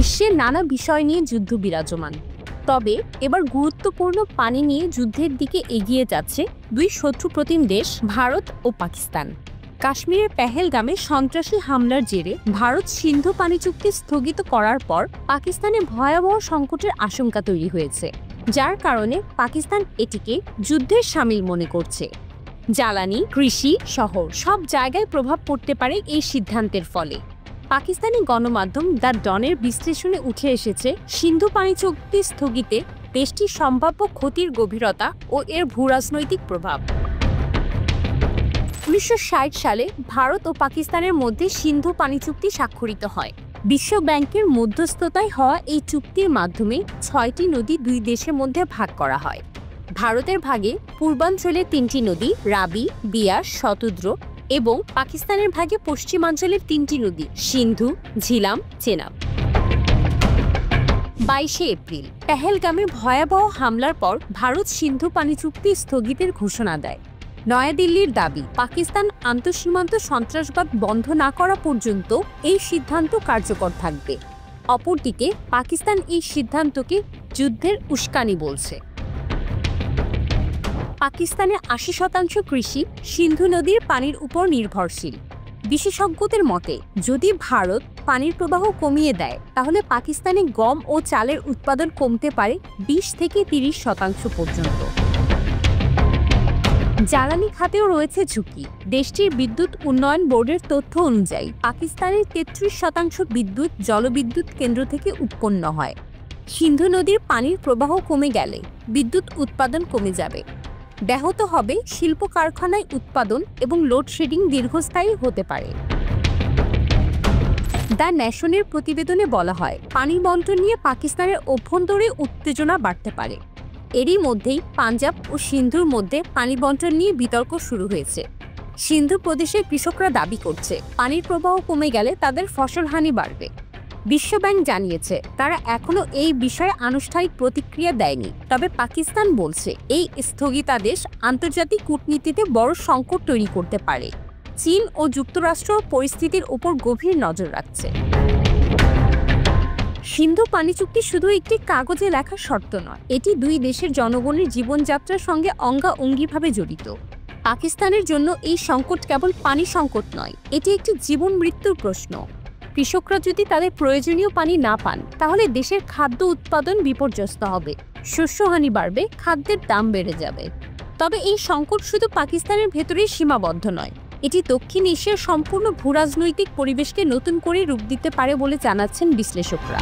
বিশ্বের নানা বিষয় নিয়ে যুদ্ধ বিরাজমান। তবে এবার গুরুত্বপূর্ণ পানি নিয়ে যুদ্ধের দিকে এগিয়ে যাচ্ছে দুই শত্রুপ্রতিম দেশ ভারত ও পাকিস্তান। কাশ্মীরের পেহেলগামে সন্ত্রাসী হামলার জেরে ভারত সিন্ধু পানি চুক্তি স্থগিত করার পর পাকিস্তানে ভয়াবহ সংকটের আশঙ্কা তৈরি হয়েছে, যার কারণে পাকিস্তান এটিকে যুদ্ধের শামিল মনে করছে। জ্বালানি, কৃষি সহ সব জায়গায় প্রভাব পড়তে পারে এই সিদ্ধান্তের ফলে। পাকিস্তানি গণমাধ্যম দ্য ডনের বিশ্লেষণে উঠে এসেছে সিন্ধু পানি চুক্তি স্থগিতে দেশটির সম্ভাব্য ক্ষতির গভীরতা ও এর ভূরাজনৈতিক প্রভাব। 1960 সালে ভারত ও পাকিস্তানের মধ্যে সিন্ধু পানি চুক্তি স্বাক্ষরিত হয়। বিশ্ব ব্যাংকের মধ্যস্থতায় হওয়া এই চুক্তির মাধ্যমে 6টি নদী দুই দেশের মধ্যে ভাগ করা হয়। ভারতের ভাগে পূর্বাঞ্চলে 3টি নদী রাবি, বিয়াস, শতদ্র এবং পাকিস্তানের ভাগে পশ্চিমাঞ্চলের 3টি নদী সিন্ধু, ঝিলাম, চেনাব। 22 এপ্রিল পেহেলগামে ভয়াবহ হামলার পর ভারত সিন্ধু পানি চুক্তি স্থগিতের ঘোষণা দেয়। নয়াদিল্লির দাবি, পাকিস্তান আন্তঃসীমান্ত সন্ত্রাসবাদ বন্ধ না করা পর্যন্ত এই সিদ্ধান্ত কার্যকর থাকবে। অপরদিকে পাকিস্তান এই সিদ্ধান্তকে যুদ্ধের উস্কানি বলছে। পাকিস্তানের 80% কৃষি সিন্ধু নদীর পানির উপর নির্ভরশীল। বিশেষজ্ঞদের মতে, যদি ভারত পানির প্রবাহ কমিয়ে দেয় তাহলে পাকিস্তানে গম ও চালের উৎপাদন কমতে পারে 20 থেকে 30% পর্যন্ত। জ্বালানি খাতেও রয়েছে ঝুঁকি। দেশটির বিদ্যুৎ উন্নয়ন বোর্ডের তথ্য অনুযায়ী পাকিস্তানের 33% বিদ্যুৎ জলবিদ্যুৎ কেন্দ্র থেকে উৎপন্ন হয়। সিন্ধু নদীর পানির প্রবাহ কমে গেলে বিদ্যুৎ উৎপাদন কমে যাবে, ব্যাহত হবে শিল্প কারখানায় উৎপাদন এবং লোডশেডিং দীর্ঘস্থায়ী হতে পারে। দ্য ন্যাশনের প্রতিবেদনে বলা হয়, পানি বন্টন নিয়ে পাকিস্তানের অভ্যন্তরে উত্তেজনা বাড়তে পারে। এরই মধ্যেই পাঞ্জাব ও সিন্ধুর মধ্যে পানি বন্টন নিয়ে বিতর্ক শুরু হয়েছে। সিন্ধু প্রদেশের কৃষকরা দাবি করছে, পানির প্রবাহ কমে গেলে তাদের ফসলহানি বাড়বে। বিশ্বব্যাংক জানিয়েছে তারা এখনো এই বিষয়ে আনুষ্ঠানিক প্রতিক্রিয়া দেয়নি। তবে পাকিস্তান বলছে এই স্থগিতাদেশ আন্তর্জাতিক কূটনীতিতে বড় সংকট তৈরি করতে পারে। চীন ও যুক্তরাষ্ট্র পরিস্থিতির উপর গভীর নজর রাখছে। সিন্ধু পানি চুক্তি শুধু একটি কাগজে লেখা শর্ত নয়, এটি দুই দেশের জনগণের জীবনযাত্রার সঙ্গে অঙ্গাঅঙ্গিভাবে জড়িত। পাকিস্তানের জন্য এই সংকট কেবল পানি সংকট নয়, এটি একটি জীবন মৃত্যুর প্রশ্ন। কৃষকরা যদি তাদের প্রয়োজনীয় পানি না পান তাহলে দেশের খাদ্য উৎপাদন বিপর্যস্ত হবে, শস্যহানি বাড়বে, খাদ্যের দাম বেড়ে যাবে। তবে এই সংকট শুধু পাকিস্তানের ভেতরেই সীমাবদ্ধ নয়, এটি দক্ষিণ এশিয়ার সম্পূর্ণ ভূরাজনৈতিক পরিবেশকে নতুন করে রূপ দিতে পারে বলে জানাচ্ছেন বিশ্লেষকরা।